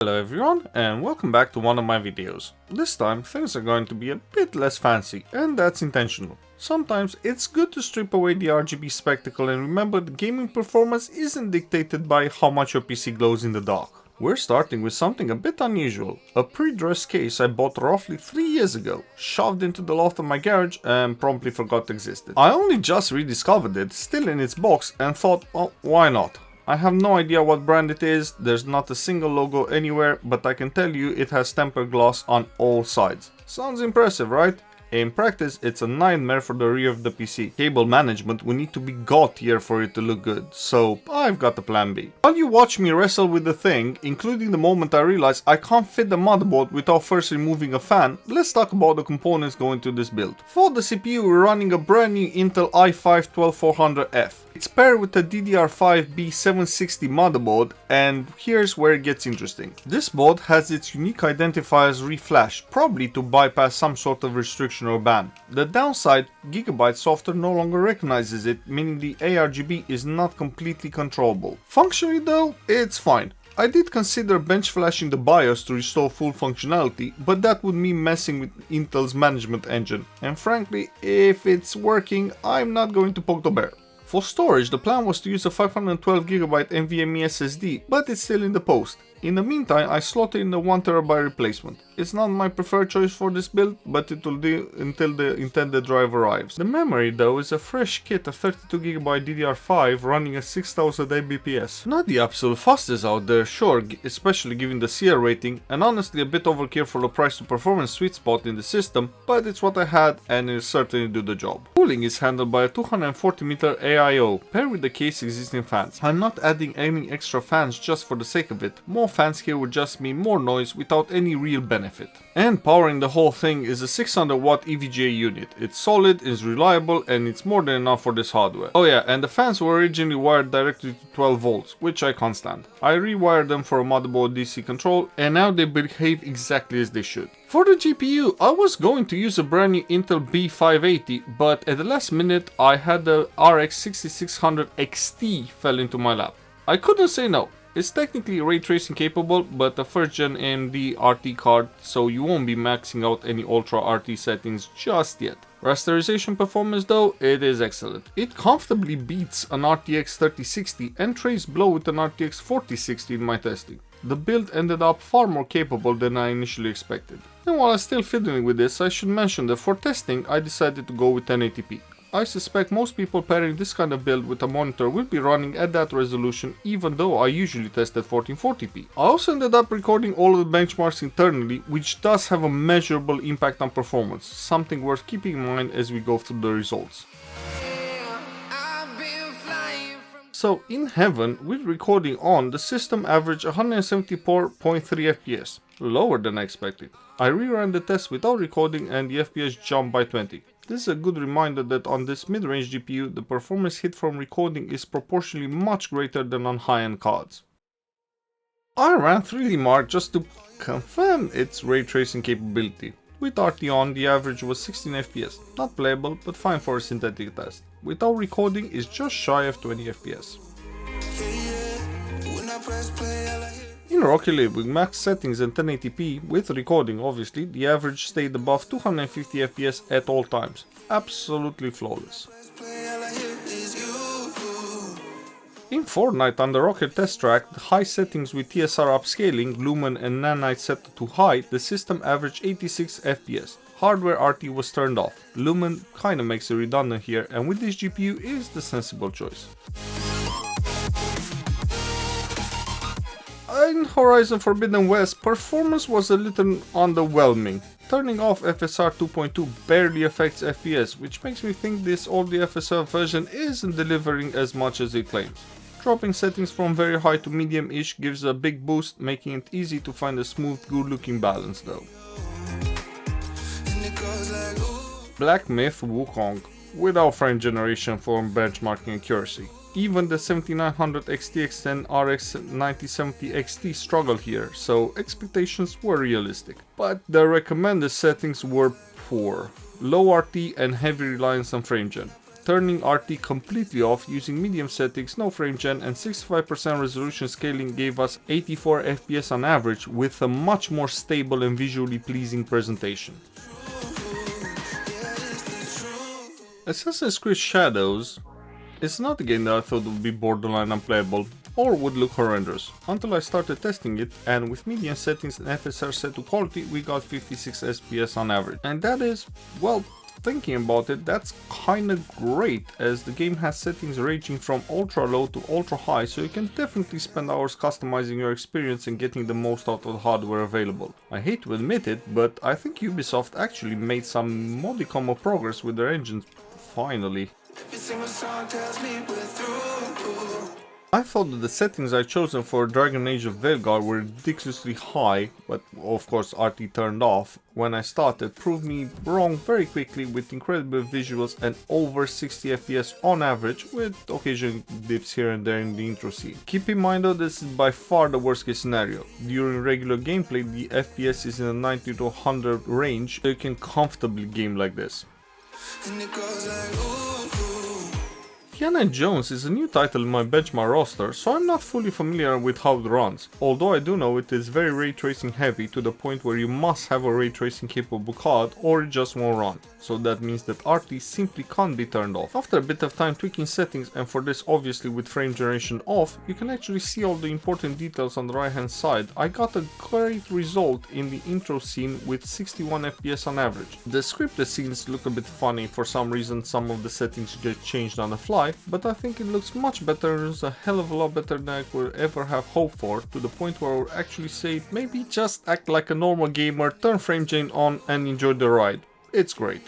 Hello everyone and welcome back to one of my videos. This time things are going to be a bit less fancy, and that's intentional. Sometimes it's good to strip away the RGB spectacle and remember that gaming performance isn't dictated by how much your PC glows in the dark. We're starting with something a bit unusual, a pre-dressed case I bought roughly 3 years ago, shoved into the loft of my garage and promptly forgot existed. I only just rediscovered it, still in its box, and thought, well, why not? I have no idea what brand it is, there's not a single logo anywhere, but I can tell you it has tempered glass on all sides. Sounds impressive, right? In practice, it's a nightmare for the rear of the PC. Cable management will need to be god tier for it to look good, so I've got a plan B. While you watch me wrestle with the thing, including the moment I realize I can't fit the motherboard without first removing a fan, let's talk about the components going to this build. For the CPU, we're running a brand new Intel i5-12400F. It's paired with a DDR5 B760 motherboard, and here's where it gets interesting. This board has its unique identifiers reflashed, probably to bypass some sort of restriction or ban. The downside, Gigabyte software no longer recognizes it, meaning the ARGB is not completely controllable. Functionally though, it's fine. I did consider bench flashing the BIOS to restore full functionality, but that would mean messing with Intel's management engine, and frankly, if it's working, I'm not going to poke the bear. For storage, the plan was to use a 512GB NVMe SSD, but it's still in the post. In the meantime, I slotted in the 1TB replacement. It's not my preferred choice for this build, but it will do until the intended drive arrives. The memory though is a fresh kit of 32GB DDR5 running at 6000 Mbps. Not the absolute fastest out there, sure, especially given the CL rating, and honestly a bit overkill for the price to performance sweet spot in the system, but it's what I had and it'll certainly do the job. Cooling is handled by a 240m AIO, paired with the case existing fans. I'm not adding any extra fans just for the sake of it. More fans here would just mean more noise without any real benefit. And powering the whole thing is a 600W EVGA unit. It's solid, it's reliable, and it's more than enough for this hardware. Oh yeah, and the fans were originally wired directly to 12 volts, which I can't stand. I rewired them for a motherboard DC control, and now they behave exactly as they should. For the GPU, I was going to use a brand new Intel B580, but at the last minute I had the RX 6600 XT fell into my lap. I couldn't say no. It's technically ray tracing capable, but a first gen AMD RT card, so you won't be maxing out any Ultra RT settings just yet. Rasterization performance though, it is excellent. It comfortably beats an RTX 3060 and trays blow with an RTX 4060 in my testing. The build ended up far more capable than I initially expected. And while I'm still fiddling with this, I should mention that for testing I decided to go with 1080p. I suspect most people pairing this kind of build with a monitor will be running at that resolution, even though I usually test at 1440p. I also ended up recording all of the benchmarks internally, which does have a measurable impact on performance, something worth keeping in mind as we go through the results. So in heaven, with recording on, the system averaged 174.3 FPS, lower than I expected. I reran the test without recording and the FPS jumped by 20. This is a good reminder that on this mid-range GPU, the performance hit from recording is proportionally much greater than on high-end cards. I ran 3D Mark just to confirm its ray tracing capability. With RT on, the average was 16 FPS, not playable but fine for a synthetic test. Without recording, it's just shy of 20 FPS. In Rocket League with max settings and 1080p, with recording obviously, the average stayed above 250 FPS at all times. Absolutely flawless. In Fortnite on the Rocket test track, the high settings with TSR upscaling, Lumen and Nanite set to high, the system averaged 86 FPS. Hardware RT was turned off. Lumen kinda makes it redundant here, and with this GPU is the sensible choice. In Horizon Forbidden West, performance was a little underwhelming. Turning off FSR 2.2 barely affects FPS, which makes me think this old FSR version isn't delivering as much as it claims. Dropping settings from very high to medium-ish gives a big boost, making it easy to find a smooth, good-looking balance though. Black Myth Wukong, without frame generation for benchmarking accuracy. Even the 7900 XTX and RX 9070 XT struggle here, so expectations were realistic. But the recommended settings were poor. Low RT and heavy reliance on frame gen. Turning RT completely off using medium settings, no frame gen and 65% resolution scaling gave us 84 FPS on average with a much more stable and visually pleasing presentation. Assassin's Creed Shadows is not a game that I thought would be borderline unplayable or would look horrendous, until I started testing it, and with medium settings and FSR set to quality we got 56 FPS on average. And that is, well, thinking about it, that's kinda great, as the game has settings ranging from ultra low to ultra high, so you can definitely spend hours customizing your experience and getting the most out of the hardware available. I hate to admit it, but I think Ubisoft actually made some modicum of progress with their engines, finally. I thought that the settings I chosen for Dragon Age of Veilguard were ridiculously high, but of course RT turned off when I started, proved me wrong very quickly with incredible visuals and over 60 FPS on average, with occasional dips here and there in the intro scene. Keep in mind though, this is by far the worst case scenario. During regular gameplay the FPS is in the 90 to 100 range, so you can comfortably game like this. Indiana Jones is a new title in my benchmark roster, so I'm not fully familiar with how it runs, although I do know it is very ray tracing heavy to the point where you must have a ray tracing capable card or it just won't run, so that means that RT simply can't be turned off. After a bit of time tweaking settings, and for this obviously with frame generation off, you can actually see all the important details on the right hand side. I got a great result in the intro scene with 61 FPS on average. The scripted scenes look a bit funny, for some reason some of the settings get changed on the fly, but I think it looks much better and is a hell of a lot better than I could ever have hoped for, to the point where I would actually say maybe just act like a normal gamer, turn frame gen on and enjoy the ride. It's great.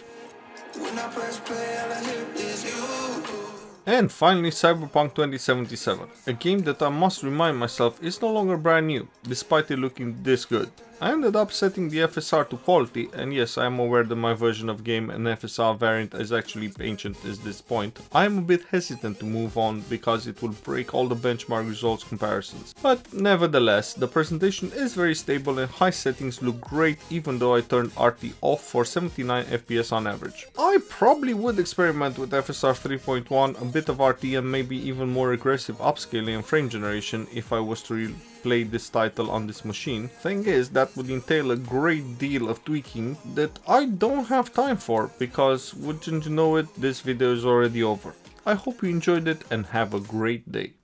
And finally Cyberpunk 2077, a game that I must remind myself is no longer brand new, despite it looking this good. I ended up setting the FSR to quality, and yes, I am aware that my version of game and FSR variant is actually ancient at this point. I am a bit hesitant to move on because it will break all the benchmark results comparisons. But nevertheless, the presentation is very stable and high settings look great even though I turned RT off for 79 FPS on average. I probably would experiment with FSR 3.1, a bit of RT and maybe even more aggressive upscaling and frame generation if I was to play this title on this machine. Thing is, that would entail a great deal of tweaking that I don't have time for, because wouldn't you know it, this video is already over. I hope you enjoyed it and have a great day.